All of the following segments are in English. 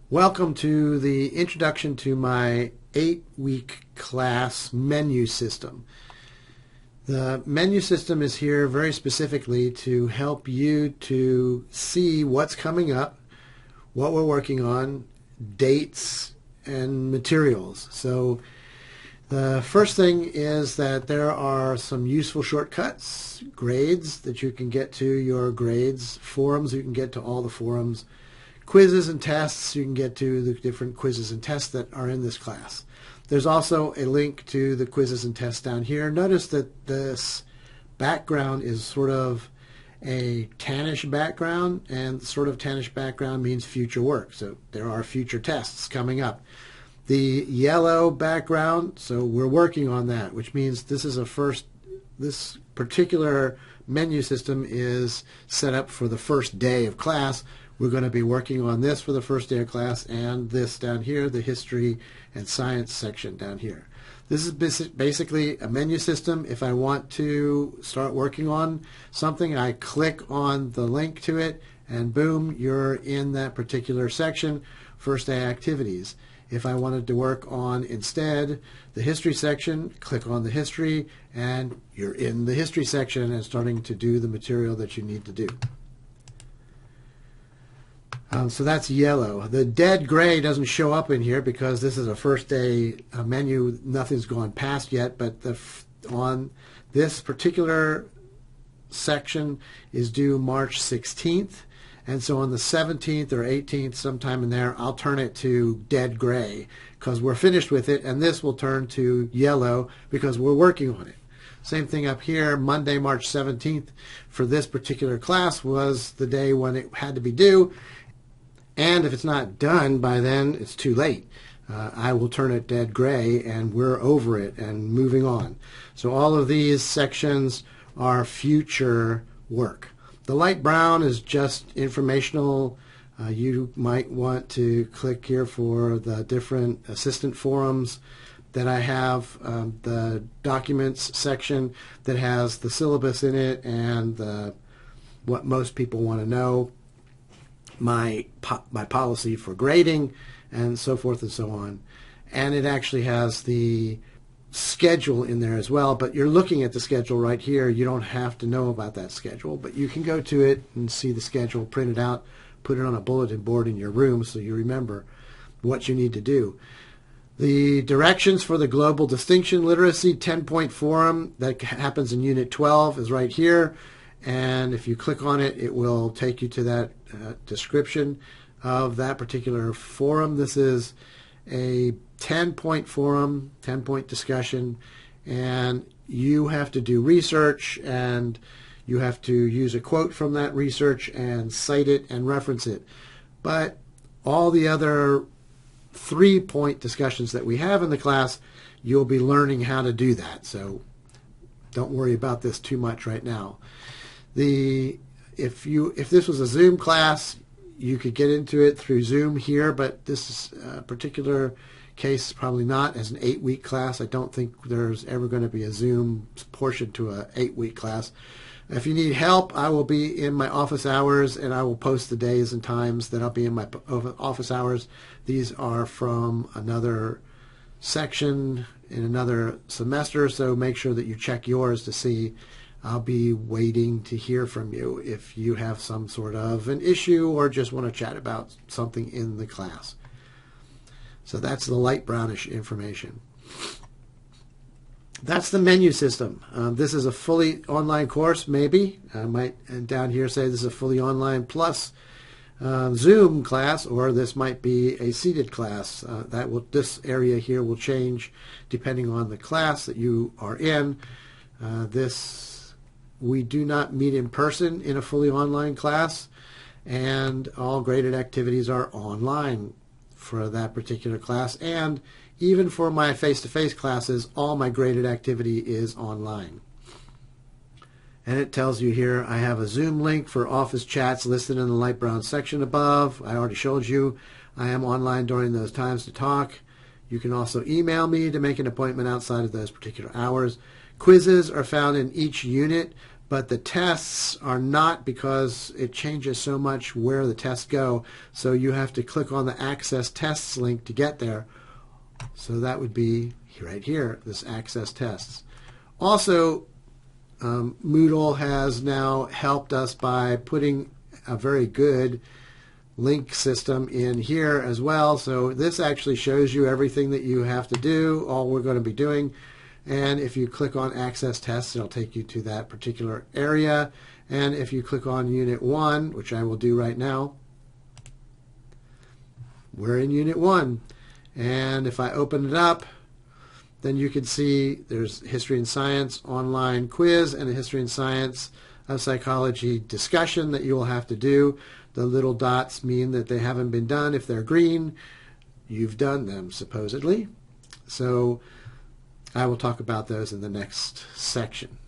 Welcome to the introduction to my 8-week class menu system. The menu system is here very specifically to help you to see what's coming up, what we're working on, dates, and materials. So the first thing is that there are some useful shortcuts, grades that you can get to your grades, forums, you can get to all the forums, quizzes and tests, you can get to the different quizzes and tests that are in this class. There's also a link to the quizzes and tests down here. Notice that this background is sort of a tannish background, and sort of tannish background means future work. So there are future tests coming up. The yellow background, so we're working on that, which means this particular menu system is set up for the first day of class. We're going to be working on this for the first day of class, and this down here, the history and science section down here. This is basically a menu system. If I want to start working on something, I click on the link to it, and boom, you're in that particular section, first day activities. If I wanted to work on instead the history section, click on the history, and you're in the history section and starting to do the material that you need to do. So that's yellow. The dead gray doesn't show up in here because this is a first day menu. Nothing's gone past yet, but on this particular section is due March 16th. And so on the 17th or 18th, sometime in there, I'll turn it to dead gray because we're finished with it, and this will turn to yellow because we're working on it. Same thing up here, Monday, March 17th for this particular class was the day when it had to be due. And if it's not done by then, it's too late. I will turn it dead gray, and we're over it and moving on. So all of these sections are future work. The light brown is just informational. You might want to click here for the different assistant forums that I have, the documents section that has the syllabus in it and what most people want to know, my policy for grading, and so forth and so on. And it actually has the schedule in there as well, but you're looking at the schedule right here. You don't have to know about that schedule, but you can go to it and see the schedule, print it out, put it on a bulletin board in your room so you remember what you need to do. The directions for the Global Distinction Literacy 10-point forum that happens in Unit 12 is right here, and if you click on it, it will take you to that description of that particular forum. This is a 10-point forum, 10-point discussion, and you have to do research, and you have to use a quote from that research and cite it and reference it. But all the other 3-point discussions that we have in the class, you'll be learning how to do that. So don't worry about this too much right now. If this was a Zoom class, you could get into it through Zoom here, but this particular case probably not. As an 8-week class, I don't think there's ever going to be a Zoom portion to an 8-week class. If you need help, I will be in my office hours, and I will post the days and times that I'll be in my office hours. These are from another section in another semester, so make sure that you check yours to see. I'll be waiting to hear from you if you have some sort of an issue or just want to chat about something in the class. So that's the light brownish information. That's the menu system. This is a fully online course, maybe. I might down here say this is a fully online plus Zoom class, or this might be a seated class. This area here will change depending on the class that you are in. We do not meet in person in a fully online class, and all graded activities are online for that particular class. And even for my face-to-face classes, all my graded activity is online. And it tells you here I have a Zoom link for office chats listed in the light brown section above. I already showed you I am online during those times to talk. You can also email me to make an appointment outside of those particular hours. Quizzes are found in each unit, but the tests are not, because it changes so much where the tests go. So you have to click on the Access Tests link to get there. So that would be right here, this Access Tests. Also, Moodle has now helped us by putting a very good link system in here as well. So this actually shows you everything that you have to do, all we're going to be doing. And if you click on Access Tests, it'll take you to that particular area. And if you click on Unit 1, which I will do right now, we're in Unit 1. And if I open it up, then you can see there's History and Science online quiz and a History and Science of Psychology discussion that you will have to do. The little dots mean that they haven't been done. If they're green, you've done them, supposedly. So I will talk about those in the next section.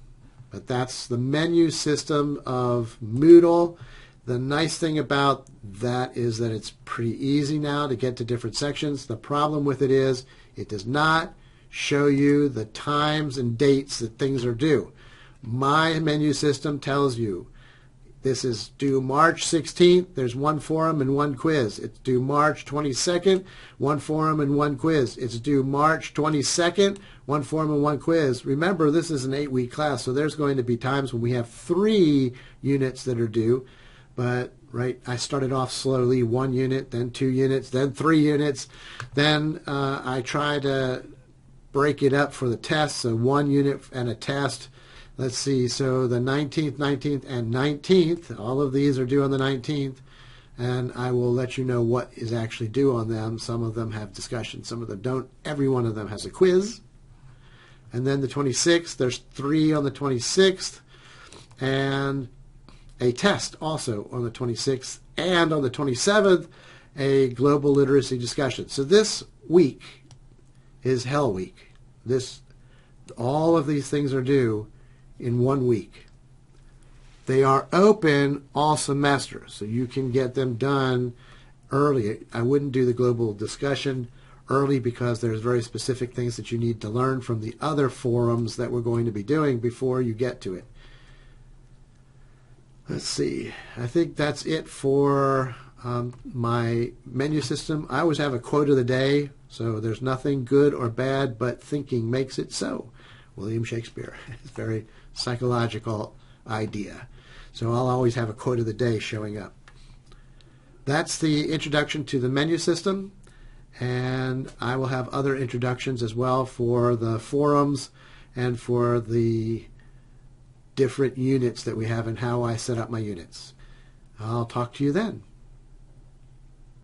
But that's the menu system of Moodle. The nice thing about that is that it's pretty easy now to get to different sections. The problem with it is it does not show you the times and dates that things are due. My menu system tells you this is due March 16th. There's one forum and one quiz. It's due March 22nd, one forum and one quiz. It's due March 22nd, one forum and one quiz. Remember, this is an 8-week class, so there's going to be times when we have 3 units that are due. But I started off slowly, 1 unit, then 2 units, then 3 units. Then I try to break it up for the tests, so 1 unit and a test. Let's see, so the 19th, 19th, and 19th, all of these are due on the 19th, and I will let you know what is actually due on them. Some of them have discussion, some of them don't. Every one of them has a quiz. And then the 26th, there's 3 on the 26th, and a test also on the 26th, and on the 27th, a global literacy discussion. So this week is Hell Week. All of these things are due in 1 week. They are open all semester, so you can get them done early. I wouldn't do the global discussion early because there's very specific things that you need to learn from the other forums that we're going to be doing before you get to it. Let's see. I think that's it for my menu system. I always have a quote of the day, so there's nothing good or bad, but thinking makes it so. William Shakespeare. It's a very psychological idea. So I'll always have a quote of the day showing up. That's the introduction to the menu system, and I will have other introductions as well for the forums and for the different units that we have and how I set up my units. I'll talk to you then.